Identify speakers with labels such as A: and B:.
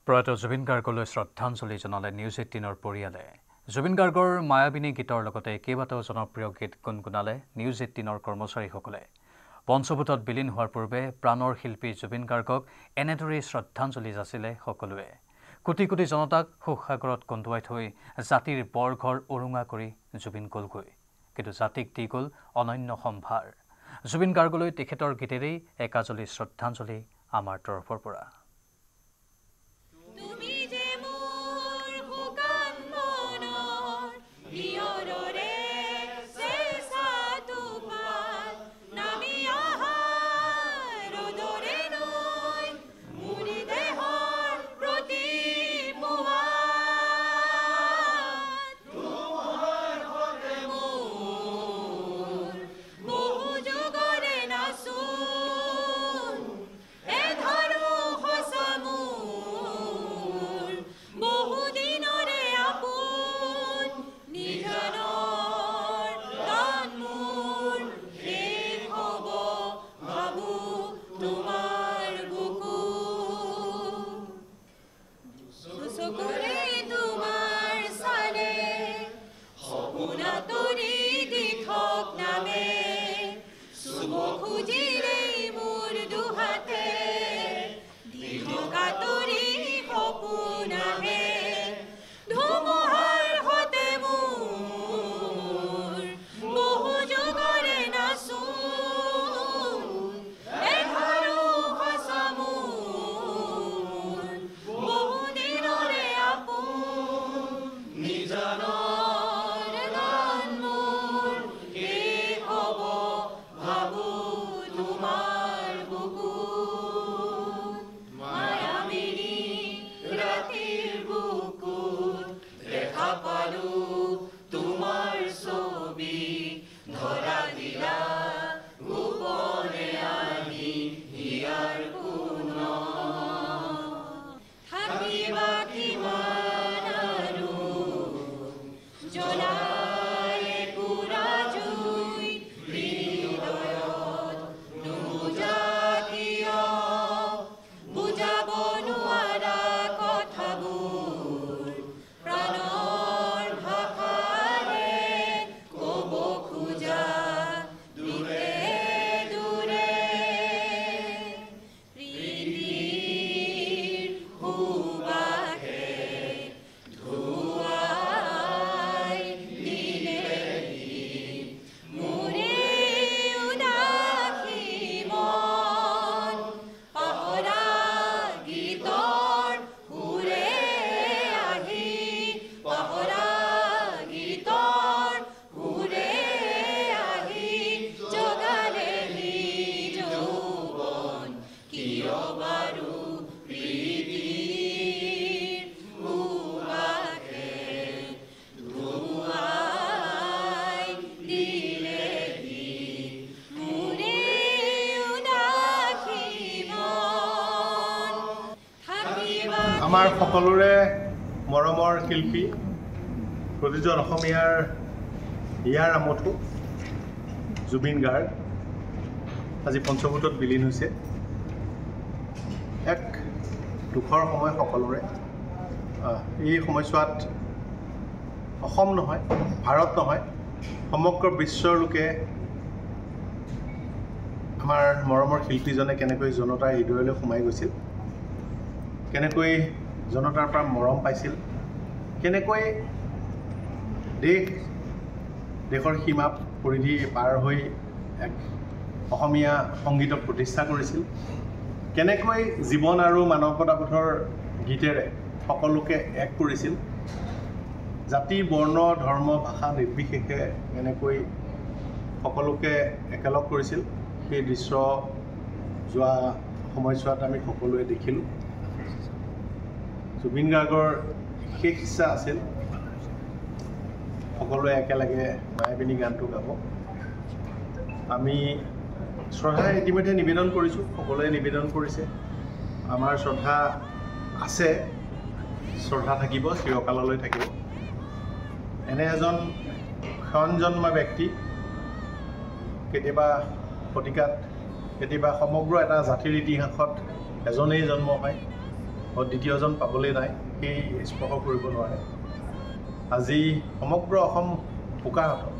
A: প্ৰয়াত জুবিন গাৰ্গলৈ শ্ৰদ্ধাঞ্জলি জনালে নিউজ 18ৰ পৰিয়ালে। জুবিন গাৰ্গৰ মায়াবিনী গীতৰ লগতে কেইবাটাও জনপ্ৰিয় গীত গুণগুণালে নিউজ 18ৰ কৰ্মচাৰীসকলে। পঞ্চভূতত বিলীন হোৱাৰ পূৰ্বে প্ৰাণৰ শিল্পী জুবিন গাৰ্গক এনেদৰেই শ্ৰদ্ধাঞ্জলি যাচিলে সকলোৱে। কোটি কোটি জনতাক শোকসাগৰত কন্দুৱাই থৈ জাতিৰ বৰঘৰ উৰুঙা কৰি জুবিন গ'লগৈ। কিন্তু জাতিক দি গ'ল অনন্য সম্ভাৰ। জুবিন গাৰ্গলৈ তেখেতৰ গীতেৰেই একাজলি শ্ৰদ্ধাঞ্জলি আমাৰ তৰফৰ পৰা।
B: আমাৰ সকলোৰে মৰমৰ শিল্পী প্ৰতিজন অসমীয়াৰ ইয়াৰ আমঠু জুবিন গাৰ্গ আজি পঞ্চভূতত বিলীন হৈছে। এক দুখৰ সময় সকলোৰে। এই সময়ছোৱাত অসম নহয়, ভাৰত নহয়, সমগ্ৰ বিশ্বৰ লোকে আমাৰ মৰমৰ শিল্পীজনে কেনেকৈ জনতাৰ হৃদয়লৈ সোমাই গৈছিল, কেনেকৈ জনতাৰ পৰা মৰম পাইছিল, কেনেকৈ দেশৰ সীমা পৰিধি পাৰ হৈ এক অসমীয়া সংগীতক প্ৰতিষ্ঠা কৰিছিল, কেনেকৈ জীৱন আৰু মানৱতাবোধৰ গীতেৰে সকলোকে এক কৰিছিল, জাতি বৰ্ণ ধৰ্ম ভাষা নিৰ্বিশেষে কেনেকৈ সকলোকে একেলগ কৰিছিল, সেই দৃশ্য যোৱা সময়ছোৱাত আমি সকলোৱে দেখিলোঁ। জুবিন গাৰ্গৰ শেষ ইচ্ছা আছিল সকলোৱে একেলগে মায়াবিনী গানটো গাব। আমি শ্ৰদ্ধা ইতিমধ্যে নিবেদন কৰিছোঁ, সকলোৱে নিবেদন কৰিছে। আমাৰ শ্ৰদ্ধা আছে, শ্ৰদ্ধা থাকিব, চিৰকাললৈ থাকিব। এনে এজন ক্ষণজন্মা ব্যক্তি কেতিয়াবা শতিকাত, কেতিয়াবা সমগ্ৰ এটা জাতিৰ ইতিহাসত এজনেই জন্ম হয়। দ্বিতীয়জন পাবলৈ নাই, সেই স্পৰ্শ কৰিব নোৱাৰে। আজি সমগ্ৰ অসম শোকাহত।